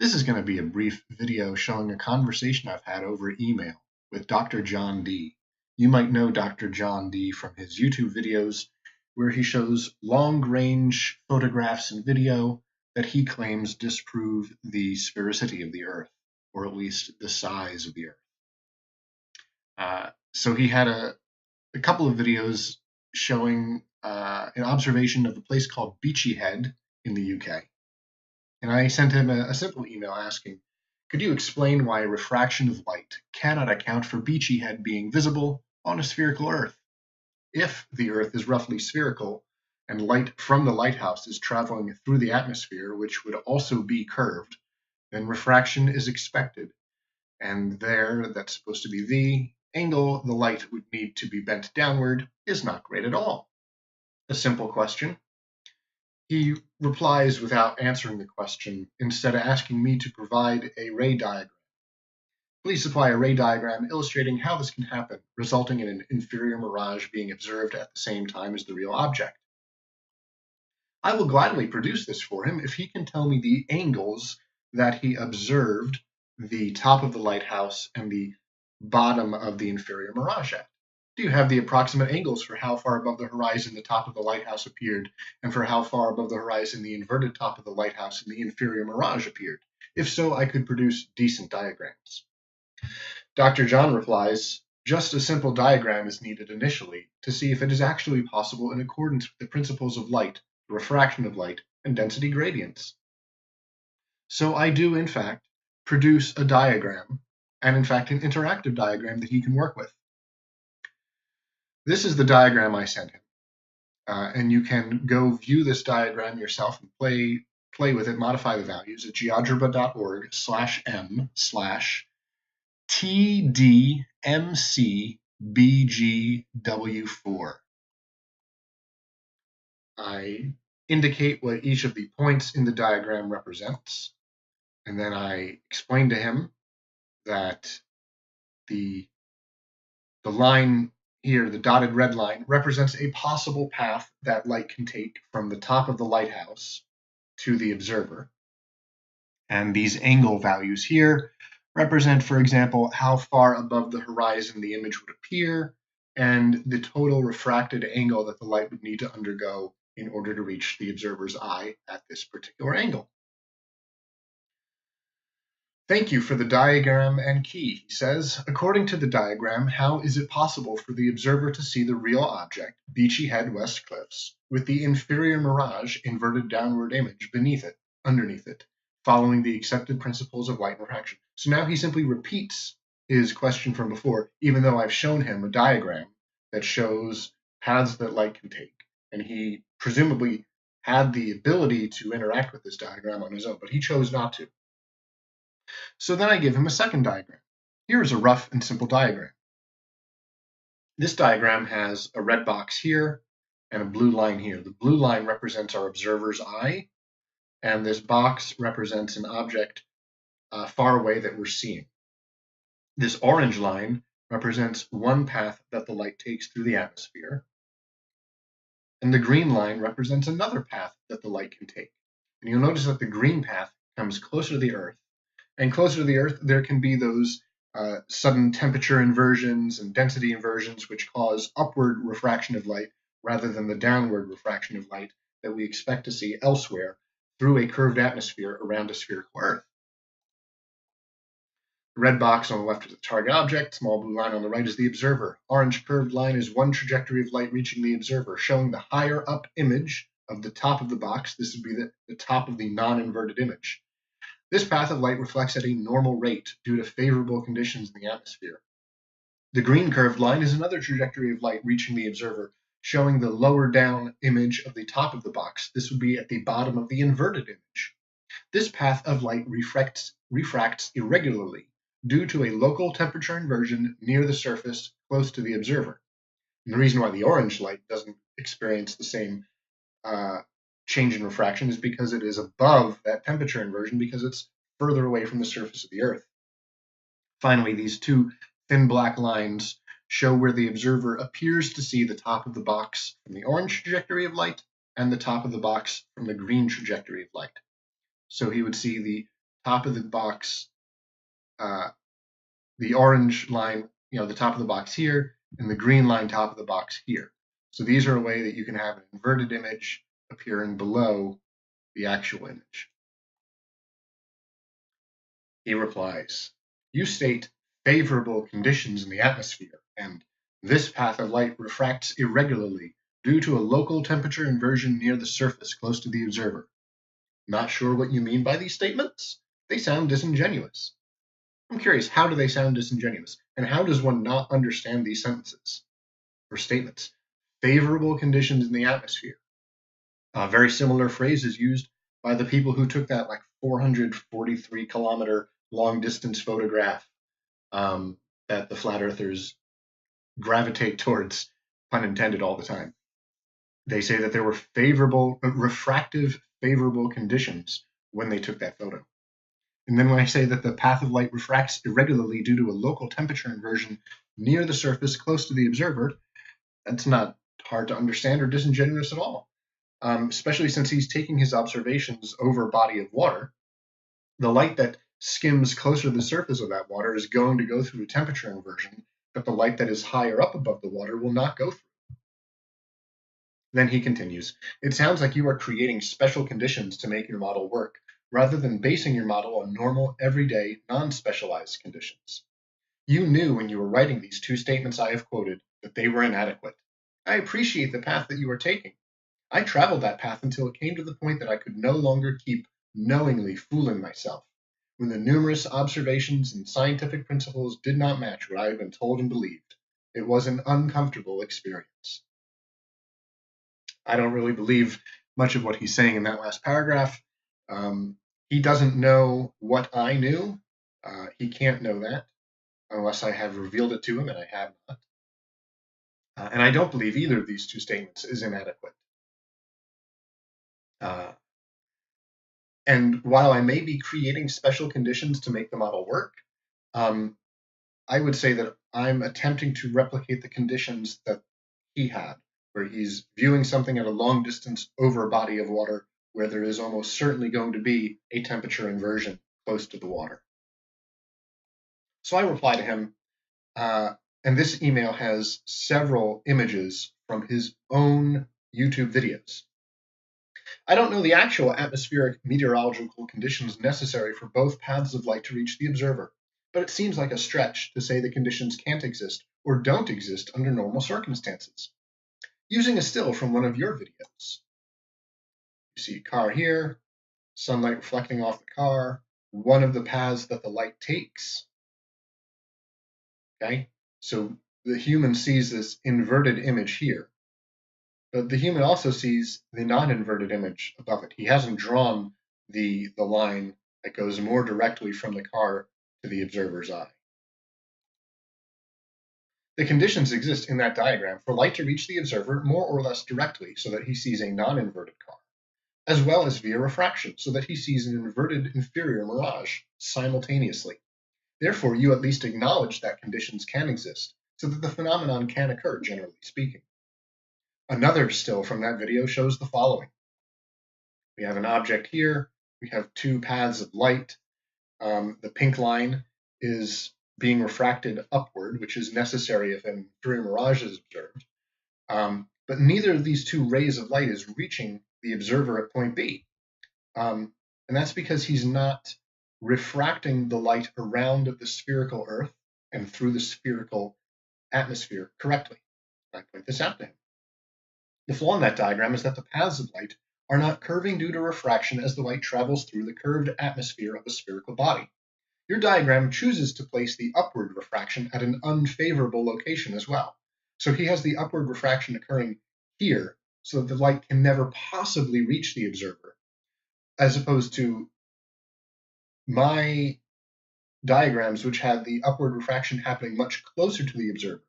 This is going to be a brief video showing a conversation I've had over email with Dr. John D. You might know Dr. John D from his YouTube videos where he shows long-range photographs and video that he claims disprove the sphericity of the Earth, or at least the size of the Earth. So he had a couple of videos showing an observation of a place called Beachy Head in the UK. And I sent him a simple email asking, could you explain why refraction of light cannot account for Beachy Head being visible on a spherical Earth? If the Earth is roughly spherical and light from the lighthouse is traveling through the atmosphere, which would also be curved, then refraction is expected. And there, that's supposed to be the angle the light would need to be bent downward is not great at all. A simple question. He replies without answering the question, instead of asking me to provide a ray diagram. Please supply a ray diagram illustrating how this can happen, resulting in an inferior mirage being observed at the same time as the real object. I will gladly produce this for him if he can tell me the angles that he observed the top of the lighthouse and the bottom of the inferior mirage at. Do you have the approximate angles for how far above the horizon the top of the lighthouse appeared, and for how far above the horizon the inverted top of the lighthouse and the inferior mirage appeared? If so, I could produce decent diagrams. Dr. John replies, just a simple diagram is needed initially to see if it is actually possible in accordance with the principles of light, refraction of light, and density gradients. So I do, in fact, produce a diagram, and in fact an interactive diagram that he can work with. This is the diagram I sent him, and you can go view this diagram yourself and play with it, modify the values at geogebra.org/m/TDMCBGW4. I indicate what each of the points in the diagram represents, and then I explain to him that the line here, the dotted red line, represents a possible path that light can take from the top of the lighthouse to the observer. And these angle values here represent, for example, how far above the horizon the image would appear and the total refracted angle that the light would need to undergo in order to reach the observer's eye at this particular angle. Thank you for the diagram and key, he says. According to the diagram, how is it possible for the observer to see the real object, Beachy Head West Cliffs, with the inferior mirage inverted downward image underneath it, following the accepted principles of light refraction? So now he simply repeats his question from before, even though I've shown him a diagram that shows paths that light can take. And he presumably had the ability to interact with this diagram on his own, but he chose not to. So then I give him a second diagram. Here is a rough and simple diagram. This diagram has a red box here and a blue line here. The blue line represents our observer's eye, and this box represents an object far away that we're seeing. This orange line represents one path that the light takes through the atmosphere, and the green line represents another path that the light can take. And you'll notice that the green path comes closer to the Earth, and closer to the Earth, there can be those sudden temperature inversions and density inversions which cause upward refraction of light rather than the downward refraction of light that we expect to see elsewhere through a curved atmosphere around a spherical Earth. The red box on the left is the target object, small blue line on the right is the observer. Orange curved line is one trajectory of light reaching the observer, showing the higher up image of the top of the box. This would be the top of the non-inverted image. This path of light reflects at a normal rate due to favorable conditions in the atmosphere. The green curved line is another trajectory of light reaching the observer, showing the lower down image of the top of the box. This would be at the bottom of the inverted image. This path of light refracts irregularly due to a local temperature inversion near the surface close to the observer. And the reason why the orange light doesn't experience the same change in refraction is because it is above that temperature inversion because it's further away from the surface of the Earth. Finally, these two thin black lines show where the observer appears to see the top of the box from the orange trajectory of light and the top of the box from the green trajectory of light. So he would see the top of the box, the orange line, the top of the box here, and the green line top of the box here. So these are a way that you can have an inverted image appearing below the actual image. He replies, you state favorable conditions in the atmosphere, and this path of light refracts irregularly due to a local temperature inversion near the surface close to the observer. Not sure what you mean by these statements? They sound disingenuous. I'm curious, how do they sound disingenuous? And how does one not understand these sentences or statements? Favorable conditions in the atmosphere. A very similar phrase is used by the people who took that 443 kilometer long distance photograph that the flat earthers gravitate towards, pun intended, all the time. They say that there were refractive favorable conditions when they took that photo. And then when I say that the path of light refracts irregularly due to a local temperature inversion near the surface close to the observer, that's not hard to understand or disingenuous at all, especially since he's taking his observations over a body of water. The light that skims closer to the surface of that water is going to go through a temperature inversion that the light that is higher up above the water will not go through. Then he continues, it sounds like you are creating special conditions to make your model work, rather than basing your model on normal, everyday, non-specialized conditions. You knew when you were writing these two statements I have quoted that they were inadequate. I appreciate the path that you are taking. I traveled that path until it came to the point that I could no longer keep knowingly fooling myself, when the numerous observations and scientific principles did not match what I had been told and believed. It was an uncomfortable experience. I don't really believe much of what he's saying in that last paragraph. He doesn't know what I knew. He can't know that unless I have revealed it to him, and I have not. And I don't believe either of these two statements is inadequate. And while I may be creating special conditions to make the model work, I would say that I'm attempting to replicate the conditions that he had, where he's viewing something at a long distance over a body of water where there is almost certainly going to be a temperature inversion close to the water. So I reply to him, and this email has several images from his own YouTube videos. I don't know the actual atmospheric meteorological conditions necessary for both paths of light to reach the observer, but it seems like a stretch to say the conditions can't exist or don't exist under normal circumstances. Using a still from one of your videos. You see a car here, sunlight reflecting off the car, one of the paths that the light takes. Okay, so the human sees this inverted image here, but the human also sees the non-inverted image above it. He hasn't drawn the line that goes more directly from the car to the observer's eye. The conditions exist in that diagram for light to reach the observer more or less directly so that he sees a non-inverted car, as well as via refraction so that he sees an inverted inferior mirage simultaneously. Therefore, you at least acknowledge that conditions can exist so that the phenomenon can occur, generally speaking. Another still from that video shows the following. We have an object here. We have two paths of light. The pink line is being refracted upward, which is necessary if an inferior mirage is observed. But neither of these two rays of light is reaching the observer at point B. And that's because he's not refracting the light around the spherical Earth and through the spherical atmosphere correctly. I point this out to him. The flaw in that diagram is that the paths of light are not curving due to refraction as the light travels through the curved atmosphere of a spherical body. Your diagram chooses to place the upward refraction at an unfavorable location as well. So he has the upward refraction occurring here so that the light can never possibly reach the observer, as opposed to my diagrams, which had the upward refraction happening much closer to the observer.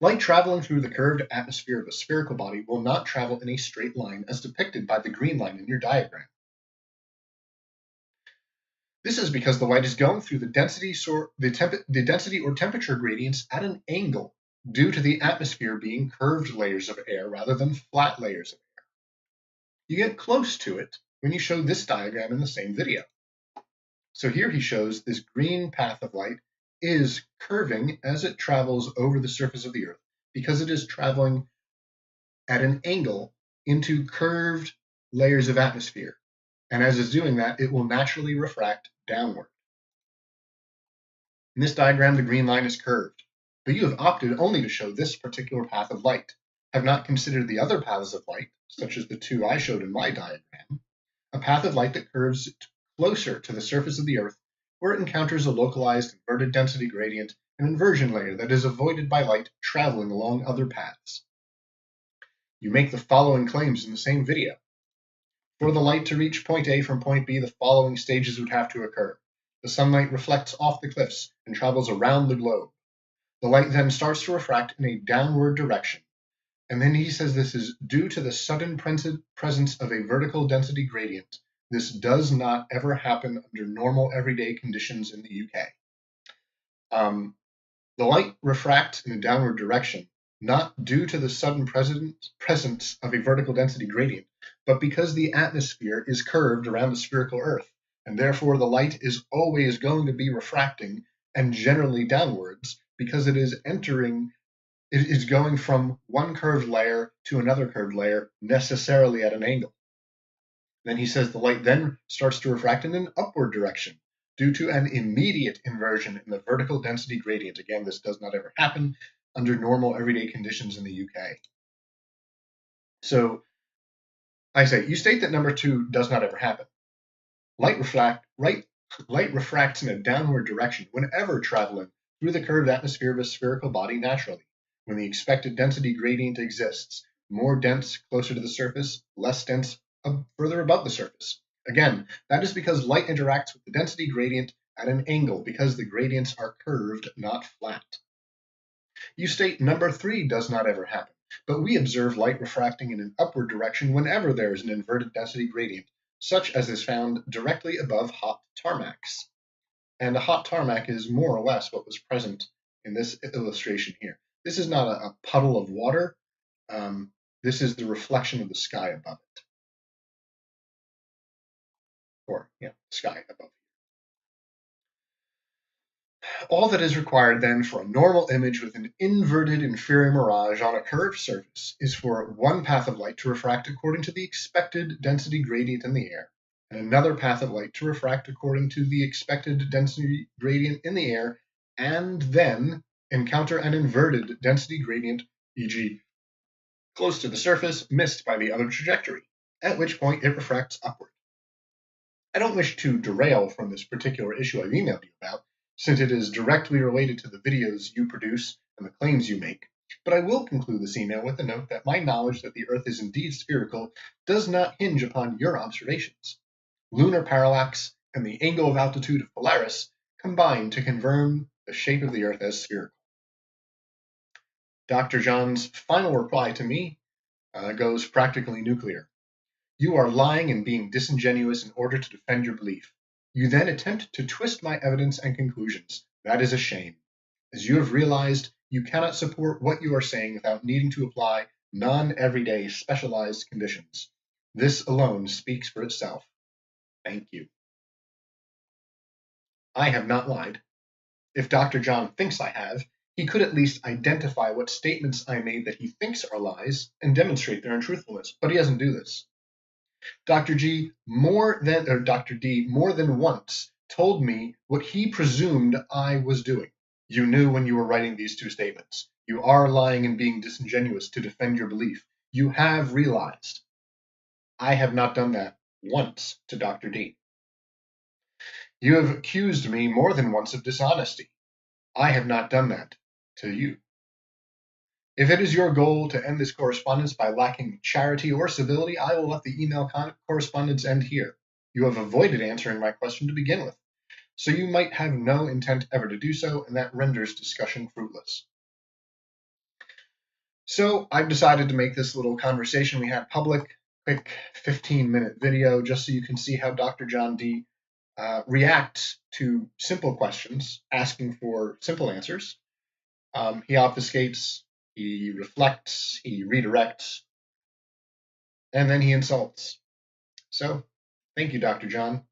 Light traveling through the curved atmosphere of a spherical body will not travel in a straight line as depicted by the green line in your diagram. This is because the light is going through the density or temperature gradients at an angle due to the atmosphere being curved layers of air rather than flat layers of air. You get close to it when you show this diagram in the same video. So here he shows this green path of light is curving as it travels over the surface of the Earth because it is traveling at an angle into curved layers of atmosphere. And as it's doing that, it will naturally refract downward. In this diagram, the green line is curved, but you have opted only to show this particular path of light, have not considered the other paths of light, such as the two I showed in my diagram, a path of light that curves closer to the surface of the Earth, where it encounters a localized inverted density gradient, an inversion layer that is avoided by light traveling along other paths. You make the following claims in the same video. For the light to reach point A from point B, the following stages would have to occur. The sunlight reflects off the cliffs and travels around the globe. The light then starts to refract in a downward direction. And then he says this is due to the sudden presence of a vertical density gradient. This does not ever happen under normal everyday conditions in the UK. The light refracts in a downward direction, not due to the sudden presence of a vertical density gradient, but because the atmosphere is curved around the spherical Earth, and therefore the light is always going to be refracting and generally downwards because it is going from one curved layer to another curved layer necessarily at an angle. Then he says the light then starts to refract in an upward direction due to an immediate inversion in the vertical density gradient. Again, this does not ever happen under normal everyday conditions in the UK. So I say, you state that number 2 does not ever happen. Light refracts in a downward direction whenever traveling through the curved atmosphere of a spherical body naturally, when the expected density gradient exists, more dense closer to the surface, less dense further above the surface. Again, that is because light interacts with the density gradient at an angle because the gradients are curved, not flat. You state number 3 does not ever happen, but we observe light refracting in an upward direction whenever there is an inverted density gradient, such as is found directly above hot tarmacs. And a hot tarmac is more or less what was present in this illustration here. This is not a puddle of water. This is the reflection of the sky above it. Or, sky above. All that is required then for a normal image with an inverted inferior mirage on a curved surface is for one path of light to refract according to the expected density gradient in the air, and another path of light to refract according to the expected density gradient in the air, and then encounter an inverted density gradient, e.g., close to the surface, missed by the other trajectory, at which point it refracts upward. I don't wish to derail from this particular issue I've emailed you about, since it is directly related to the videos you produce and the claims you make, but I will conclude this email with a note that my knowledge that the Earth is indeed spherical does not hinge upon your observations. Lunar parallax and the angle of altitude of Polaris combine to confirm the shape of the Earth as spherical. Dr. John's final reply to me goes practically nuclear. You are lying and being disingenuous in order to defend your belief. You then attempt to twist my evidence and conclusions. That is a shame. As you have realized, you cannot support what you are saying without needing to apply non-everyday specialized conditions. This alone speaks for itself. Thank you. I have not lied. If Dr. John thinks I have, he could at least identify what statements I made that he thinks are lies and demonstrate their untruthfulness, but he doesn't do this. Dr. D more than once told me what he presumed I was doing. You knew when you were writing these two statements. You are lying and being disingenuous to defend your belief. You have realized. I have not done that once to Dr. D. You have accused me more than once of dishonesty. I have not done that to you. If it is your goal to end this correspondence by lacking charity or civility, I will let the email correspondence end here. You have avoided answering my question to begin with, so you might have no intent ever to do so, and that renders discussion fruitless. So I've decided to make this little conversation we had public, quick 15-minute video, just so you can see how Dr. John D. reacts to simple questions, asking for simple answers. He obfuscates, he reflects, he redirects, and then he insults. So, thank you, Dr. John.